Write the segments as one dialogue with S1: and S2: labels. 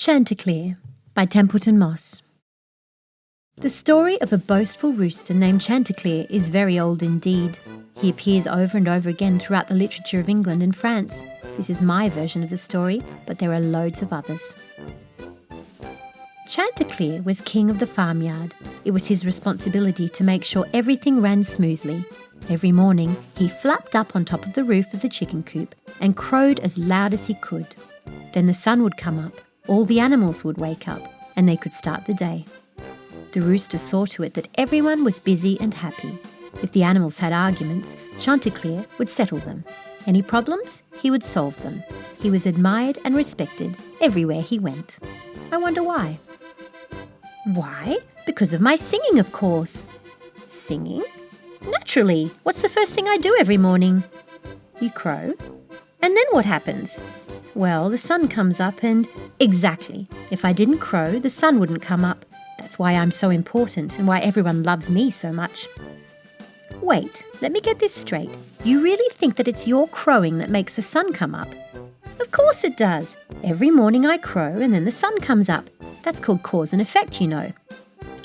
S1: Chanticleer by Templeton Moss. The story of a boastful rooster named Chanticleer is very old indeed. He appears over and over again throughout the literature of England and France. This is my version of the story, but there are loads of others. Chanticleer was king of the farmyard. It was his responsibility to make sure everything ran smoothly. Every morning, he flapped up on top of the roof of the chicken coop and crowed as loud as he could. Then the sun would come up, all the animals would wake up, and they could start the day. The rooster saw to it that everyone was busy and happy. If the animals had arguments, Chanticleer would settle them. Any problems, he would solve them. He was admired and respected everywhere he went. I wonder why. Why? Because of my singing, of course. Singing? Naturally. What's the first thing I do every morning? You crow. And then what happens? Well, the sun comes up and... Exactly. If I didn't crow, the sun wouldn't come up. That's why I'm so important and why everyone loves me so much. Wait, let me get this straight. You really think that it's your crowing that makes the sun come up? Of course it does. Every morning I crow and then the sun comes up. That's called cause and effect, you know.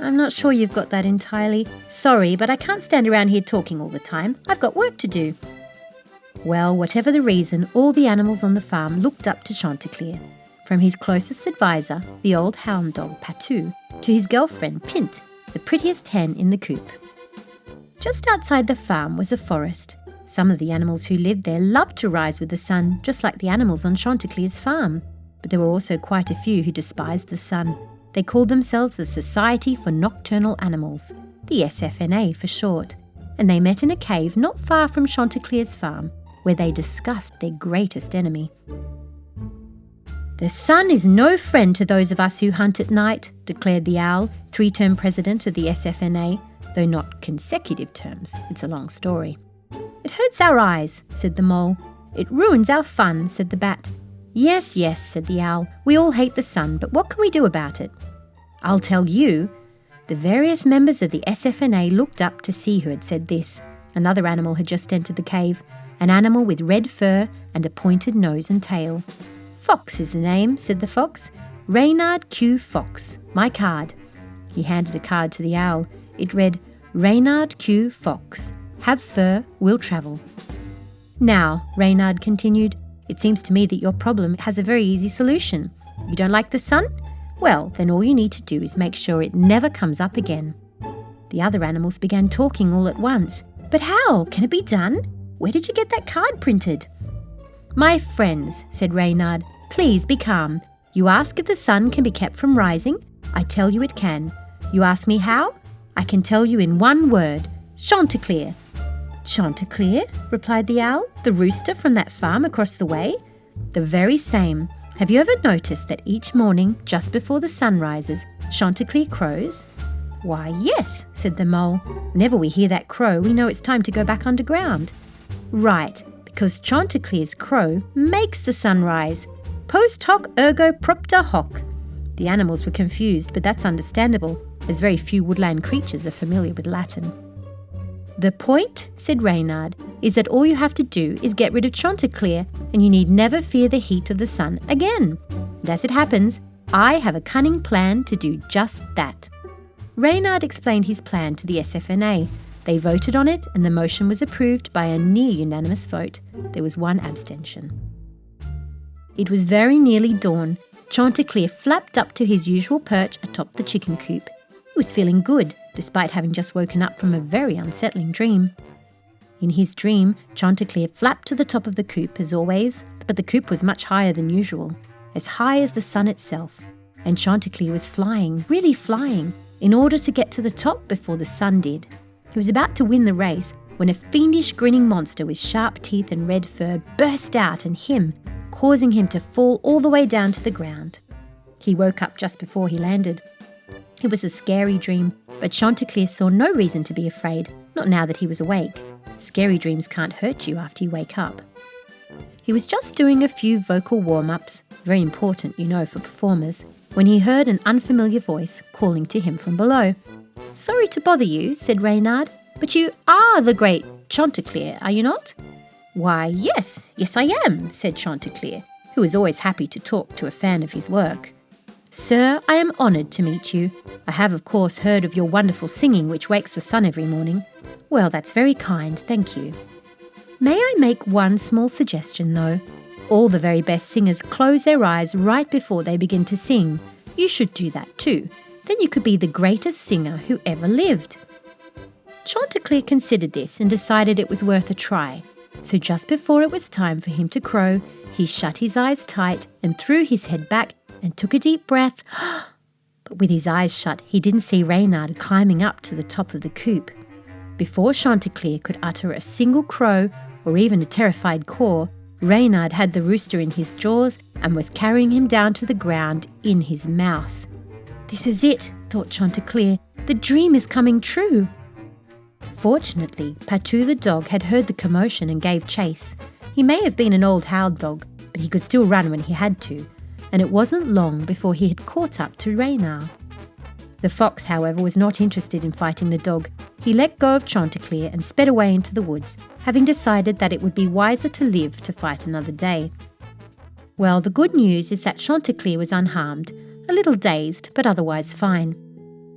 S1: I'm not sure you've got that entirely. Sorry, but I can't stand around here talking all the time. I've got work to do. Well, whatever the reason, all the animals on the farm looked up to Chanticleer. From his closest advisor, the old hound dog Patou, to his girlfriend Pint, the prettiest hen in the coop. Just outside the farm was a forest. Some of the animals who lived there loved to rise with the sun, just like the animals on Chanticleer's farm. But there were also quite a few who despised the sun. They called themselves the Society for Nocturnal Animals, the SFNA for short, and they met in a cave not far from Chanticleer's farm, where they discussed their greatest enemy. The sun is no friend to those of us who hunt at night, declared the owl, 3-term president of the SFNA, though not consecutive terms. It's a long story. It hurts our eyes, said the mole. It ruins our fun, said the bat. Yes, yes, said the owl. We all hate the sun, but what can we do about it? I'll tell you. The various members of the SFNA looked up to see who had said this. Another animal had just entered the cave, an animal with red fur and a pointed nose and tail. Fox is the name, said the fox. Reynard Q. Fox, my card. He handed a card to the owl. It read, Reynard Q. Fox. Have fur, will travel. Now, Reynard continued, it seems to me that your problem has a very easy solution. You don't like the sun? Well, then all you need to do is make sure it never comes up again. The other animals began talking all at once. But how? Can it be done? Where did you get that card printed? My friends, said Reynard, please be calm. You ask if the sun can be kept from rising? I tell you it can. You ask me how? I can tell you in one word. Chanticleer. Chanticleer? Replied the owl. The rooster from that farm across the way? The very same. Have you ever noticed that each morning, just before the sun rises, Chanticleer crows? Why, yes, said the mole. Whenever we hear that crow, we know it's time to go back underground. Right, because Chanticleer's crow makes the sun rise. Post hoc ergo propter hoc. The animals were confused, but that's understandable, as very few woodland creatures are familiar with Latin. The point, said Reynard, is that all you have to do is get rid of Chanticleer, and you need never fear the heat of the sun again. And as it happens, I have a cunning plan to do just that. Reynard explained his plan to the SFNA. They voted on it, and the motion was approved by a near-unanimous vote. There was one abstention. It was very nearly dawn. Chanticleer flapped up to his usual perch atop the chicken coop. He was feeling good, despite having just woken up from a very unsettling dream. In his dream, Chanticleer flapped to the top of the coop as always, but the coop was much higher than usual, as high as the sun itself. And Chanticleer was flying, really flying, in order to get to the top before the sun did. He was about to win the race when a fiendish grinning monster with sharp teeth and red fur burst out and him, causing him to fall all the way down to the ground. He woke up just before he landed. It was a scary dream, but Chanticleer saw no reason to be afraid, not now that he was awake. Scary dreams can't hurt you after you wake up. He was just doing a few vocal warm-ups, very important, you know, for performers, when he heard an unfamiliar voice calling to him from below. Sorry to bother you, said Reynard, but you are the great Chanticleer, are you not? Why, yes I am, said Chanticleer, who was always happy to talk to a fan of his work. "Sir, I am honoured to meet you. I have, of course, heard of your wonderful singing which wakes the sun every morning." "Well, that's very kind, thank you." "May I make one small suggestion, though? All the very best singers close their eyes right before they begin to sing. You should do that too. Then you could be the greatest singer who ever lived." Chanticleer considered this and decided it was worth a try. So just before it was time for him to crow, he shut his eyes tight and threw his head back and took a deep breath. But with his eyes shut, he didn't see Reynard climbing up to the top of the coop. Before Chanticleer could utter a single crow or even a terrified caw, Reynard had the rooster in his jaws and was carrying him down to the ground in his mouth. "This is it," thought Chanticleer. "The dream is coming true." Fortunately, Patou the dog had heard the commotion and gave chase. He may have been an old hound dog, but he could still run when he had to, and it wasn't long before he had caught up to Reynard. The fox, however, was not interested in fighting the dog. He let go of Chanticleer and sped away into the woods, having decided that it would be wiser to live to fight another day. Well, the good news is that Chanticleer was unharmed, a little dazed, but otherwise fine.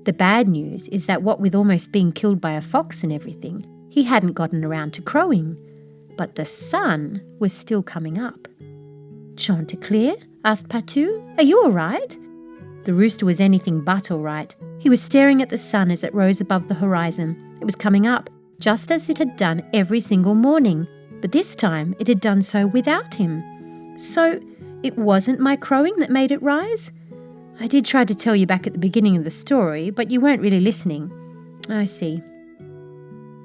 S1: The bad news is that what with almost being killed by a fox and everything, he hadn't gotten around to crowing. But the sun was still coming up. "Chanticleer?" asked Patou. "Are you all right?" The rooster was anything but all right. He was staring at the sun as it rose above the horizon. It was coming up, just as it had done every single morning, but this time it had done so without him. "So it wasn't my crowing that made it rise? I did try to tell you back at the beginning of the story, but you weren't really listening." "I see."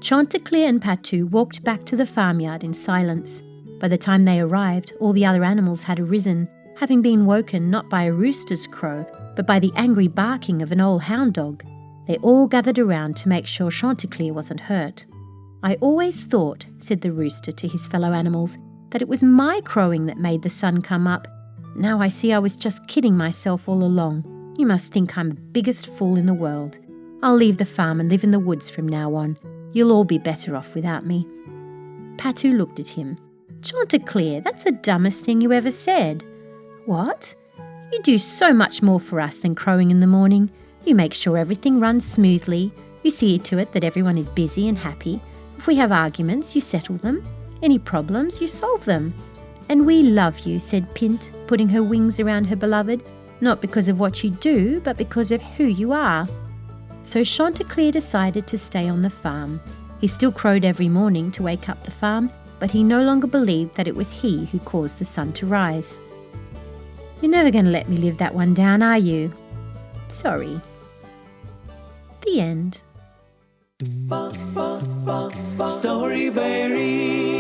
S1: Chanticleer and Patou walked back to the farmyard in silence. By the time they arrived, all the other animals had arisen, having been woken not by a rooster's crow, but by the angry barking of an old hound dog. They all gathered around to make sure Chanticleer wasn't hurt. "I always thought," said the rooster to his fellow animals, "that it was my crowing that made the sun come up. Now I see I was just kidding myself all along. You must think I'm the biggest fool in the world. I'll leave the farm and live in the woods from now on. You'll all be better off without me." Patou looked at him. "Chanticleer, that's the dumbest thing you ever said." "What? You do so much more for us than crowing in the morning. You make sure everything runs smoothly. You see to it that everyone is busy and happy. If we have arguments, you settle them. Any problems, you solve them. And we love you," said Pint, putting her wings around her beloved, "not because of what you do, but because of who you are." So Chanticleer decided to stay on the farm. He still crowed every morning to wake up the farm, but he no longer believed that it was he who caused the sun to rise. "You're never going to let me live that one down, are you?" "Sorry." The end.
S2: Storyberries.